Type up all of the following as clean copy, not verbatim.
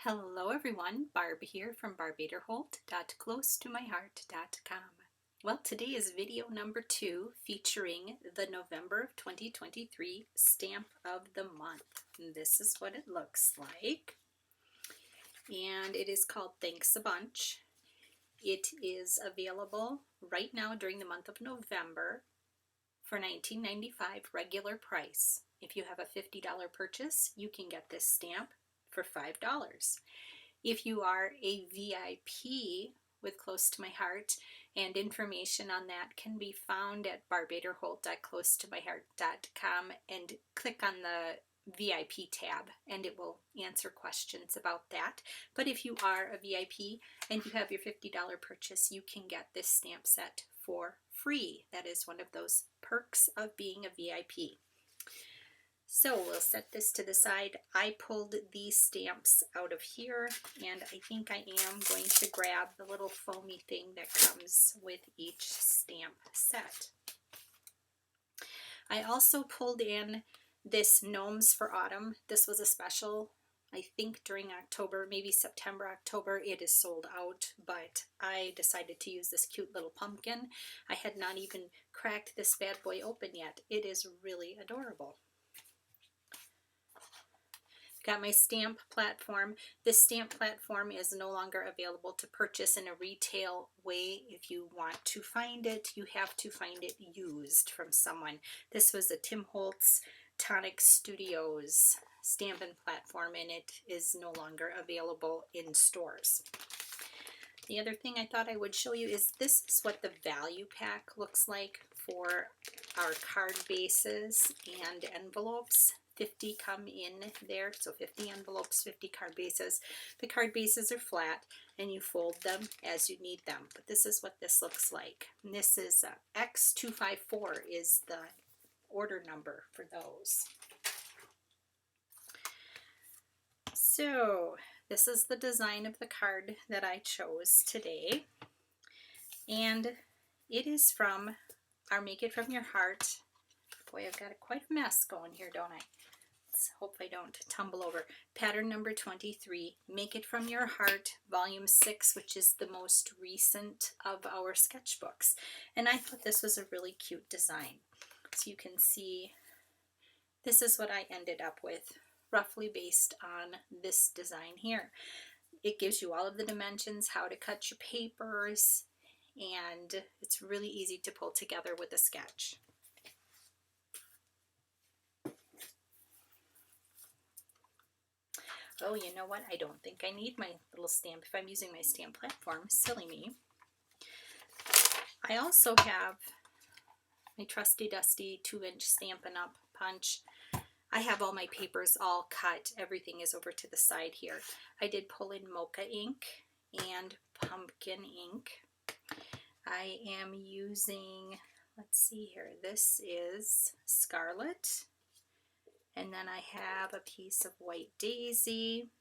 Hello everyone, Barb here from barbaderholt.closetomyheart.com. Well, today is video number 2 featuring the November of 2023 stamp of the month. And this is what it looks like. And it is called Thanks a Bunch. It is available right now during the month of November for $19.95 regular price. If you have a $50 purchase, you can get this stamp for $5. If you are a VIP with Close to My Heart, and information on that can be found at barbaderholt.closetomyheart.com, and click on the VIP tab and it will answer questions about that. But if you are a VIP and you have your $50 purchase, you can get this stamp set for free. That is one of those perks of being a VIP. So we'll set this to the side. I pulled these stamps out of here, and I think I am going to grab the little foamy thing that comes with each stamp set. I also pulled in this Gnomes for Autumn. This was a special, I think during October, maybe September, October. It is sold out, but I decided to use this cute little pumpkin. I had not even cracked this bad boy open yet. It is really adorable. Got my stamp platform. This stamp platform is no longer available to purchase in a retail way. If you want to find it, you have to find it used from someone. This was a Tim Holtz Tonic Studios stamping platform, and it is no longer available in stores. The other thing I thought I would show you is this is what the value pack looks like for our card bases and envelopes. 50 come in there, so 50 envelopes, 50 card bases. The card bases are flat and you fold them as you need them. But this is what this looks like. And this is X254 is the order number for those. So this is the design of the card that I chose today. And it is from our Make It From Your Heart. Boy, I've got quite a mess going here, don't I? Let's hope I don't tumble over. Pattern number 23, Make It From Your Heart, Volume 6, which is the most recent of our sketchbooks. And I thought this was a really cute design. So you can see this is what I ended up with, roughly based on this design here. It gives you all of the dimensions, how to cut your papers, and it's really easy to pull together with a sketch. Oh, you know what? I don't think I need my little stamp if I'm using my stamp platform. Silly me. I also have my trusty dusty 2-inch Stampin' Up! Punch. I have all my papers all cut. Everything is over to the side here. I did pull in Mocha Ink and Pumpkin Ink. I am using, let's see here, this is Scarlet. And then I have a piece of White Daisy.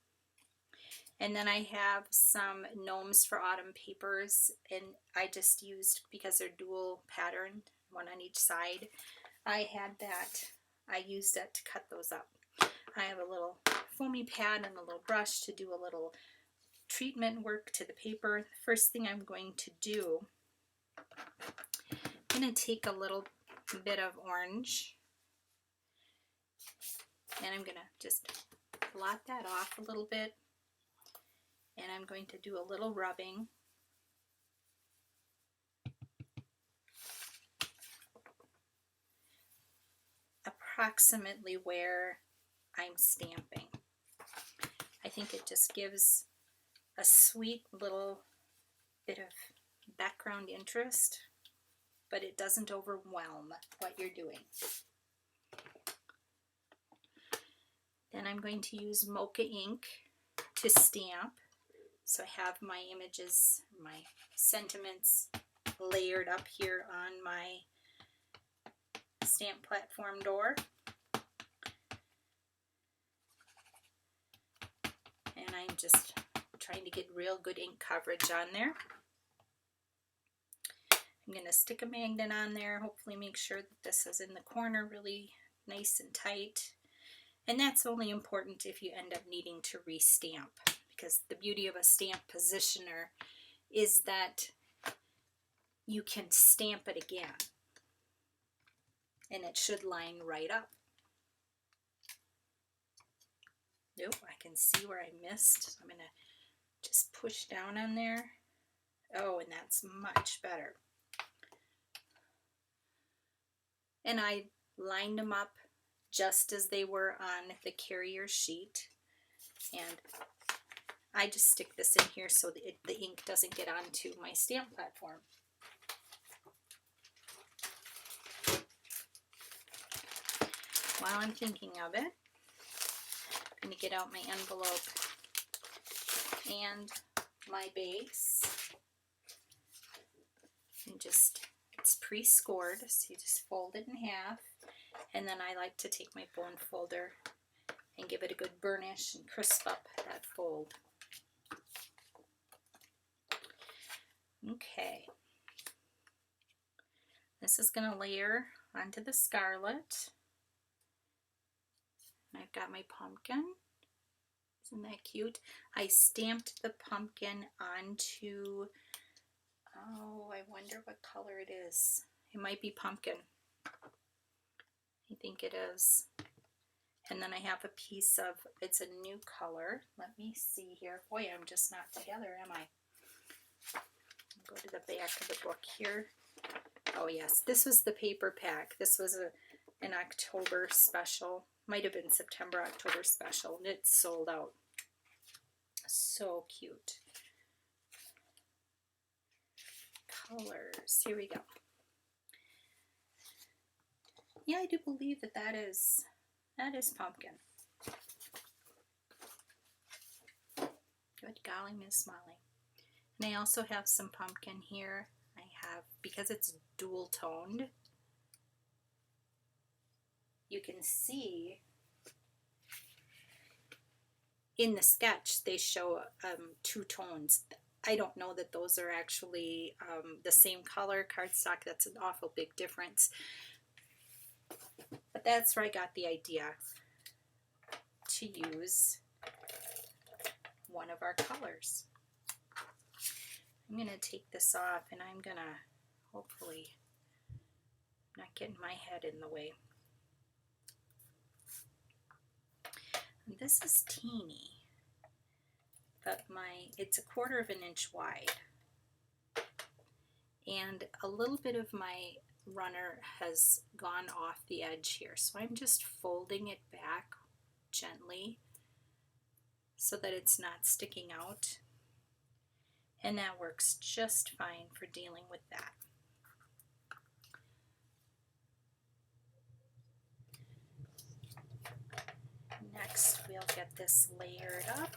And then I have some Gnomes for Autumn papers. And I just used, because they're dual pattern, one on each side, I had that. I used it to cut those up. I have a little foamy pad and a little brush to do a little treatment work to the paper. The first thing I'm going to do, I'm going to take a little bit of orange, and I'm going to just blot that off a little bit, and I'm going to do a little rubbing. Approximately where I'm stamping. I think it just gives a sweet little bit of background interest, but it doesn't overwhelm what you're doing. Then I'm going to use Mocha Ink to stamp. So I have my images, my sentiments layered up here on my stamp platform door. And I'm just trying to get real good ink coverage on there. I'm going to stick a magnet on there, hopefully make sure that this is in the corner really nice and tight. And that's only important if you end up needing to restamp, because the beauty of a stamp positioner is that you can stamp it again and it should line right up. Nope, I can see where I missed. I'm going to just push down on there. Oh, and that's much better. And I lined them up just as they were on the carrier sheet. And I just stick this in here so that the ink doesn't get onto my stamp platform. While I'm thinking of it, I'm going to get out my envelope and my base. And just, it's pre-scored, so you just fold it in half. And then I like to take my bone folder and give it a good burnish and crisp up that fold. Okay. This is going to layer onto the Scarlet. I've got my pumpkin. Isn't that cute? I stamped the pumpkin onto, oh, I wonder what color it is. It might be pumpkin. I think it is. And then I have a piece of, it's a new color. Let me see here. Boy, I'm just not together, am I? I'll go to the back of the book here. Oh yes, this was the paper pack. This was an October special. Might have been September, October special. And it's sold out. So cute. Colors. Here we go. Yeah, I do believe that that is pumpkin. Good golly, Miss Molly. And I also have some pumpkin here. I have, because it's dual toned, you can see in the sketch they show two tones. I don't know that those are actually the same color cardstock. That's an awful big difference. But that's where I got the idea to use one of our colors. I'm going to take this off and I'm going to hopefully not getting my head in the way. And this is teeny, but it's a 1/4 of an inch wide. And a little bit of my runner has gone off the edge here, so I'm just folding it back gently so that it's not sticking out, and that works just fine for dealing with that. Next we'll get this layered up.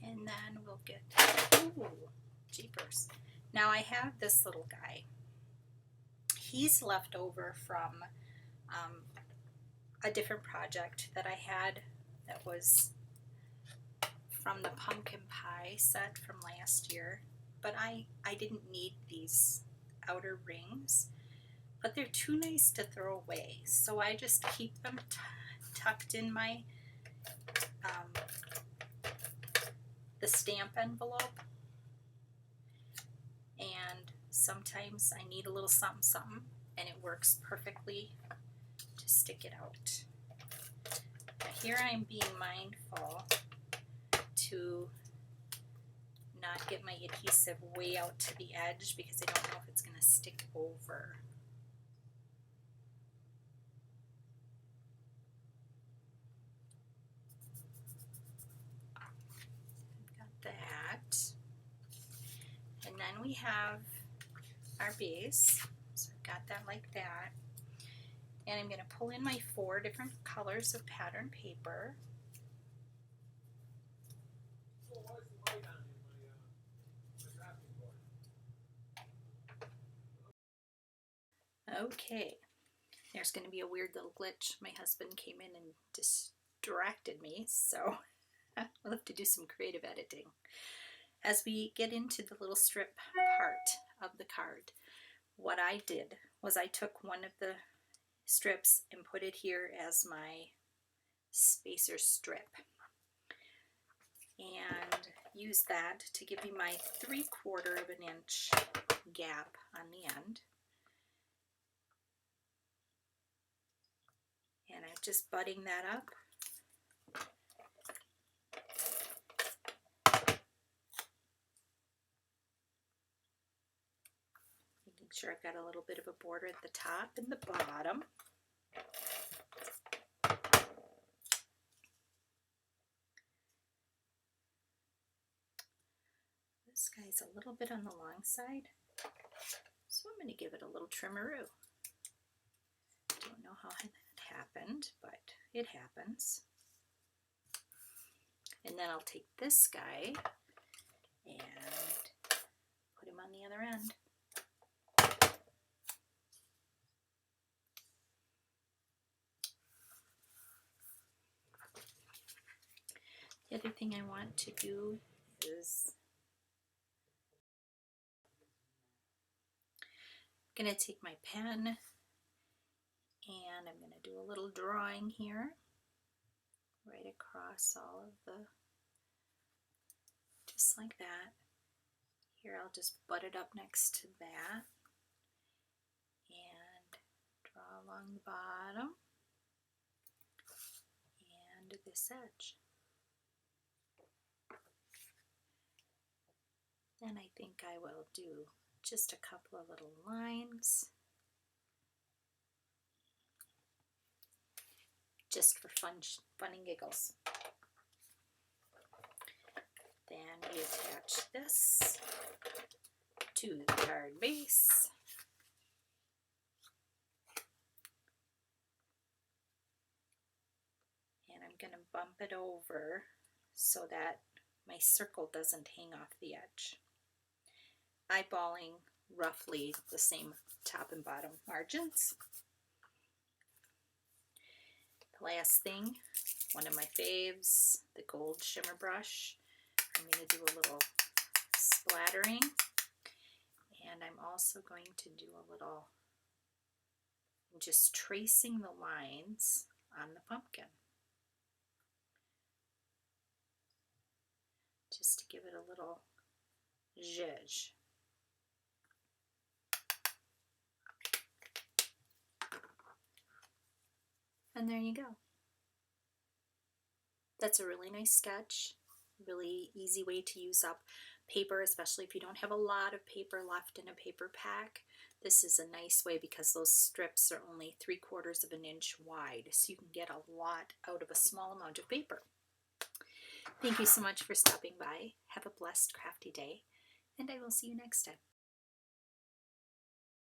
And then we'll get, ooh, jeepers. Now I have this little guy. He's left over from a different project that I had that was from the pumpkin pie set from last year. But I didn't need these outer rings, but they're too nice to throw away. So I just keep them tucked in my the stamp envelope, and sometimes I need a little something something and it works perfectly to stick it out. Now here I'm being mindful to not get my adhesive way out to the edge because I don't know if it's going to stick over. That, and then we have our base, so I've got that like that, and I'm going to pull in my 4 different colors of pattern paper. Okay, there's going to be a weird little glitch. My husband came in and distracted me, so we'll have to do some creative editing. as we get into the little strip part of the card, what I did was I took one of the strips and put it here as my spacer strip and use that to give me my 3/4 of an inch gap on the end. And I'm just butting that up. Making sure I've got a little bit of a border at the top and the bottom. This guy's a little bit on the long side, so I'm going to give it a little trimmeroo. Don't know how that happened, but it happens. And then I'll take this guy and put him on the other end. The other thing I want to do is I'm going to take my pen and I'm going to do a little drawing here right across all of the, just like that. Here I'll just butt it up next to that and draw along the bottom and this edge. And I think I will do just a couple of little lines just for fun and giggles. Then we attach this to the card base. And I'm going to bump it over so that my circle doesn't hang off the edge. Eyeballing roughly the same top and bottom margins. The last thing, one of my faves, the gold shimmer brush. I'm going to do a little splattering, and I'm also going to do a little just tracing the lines on the pumpkin, just to give it a little zhuzh. And there you go. That's a really nice sketch. Really easy way to use up paper, especially if you don't have a lot of paper left in a paper pack. This is a nice way because those strips are only 3/4 of an inch wide, so you can get a lot out of a small amount of paper. Thank you so much for stopping by. Have a blessed, crafty day, and I will see you next time.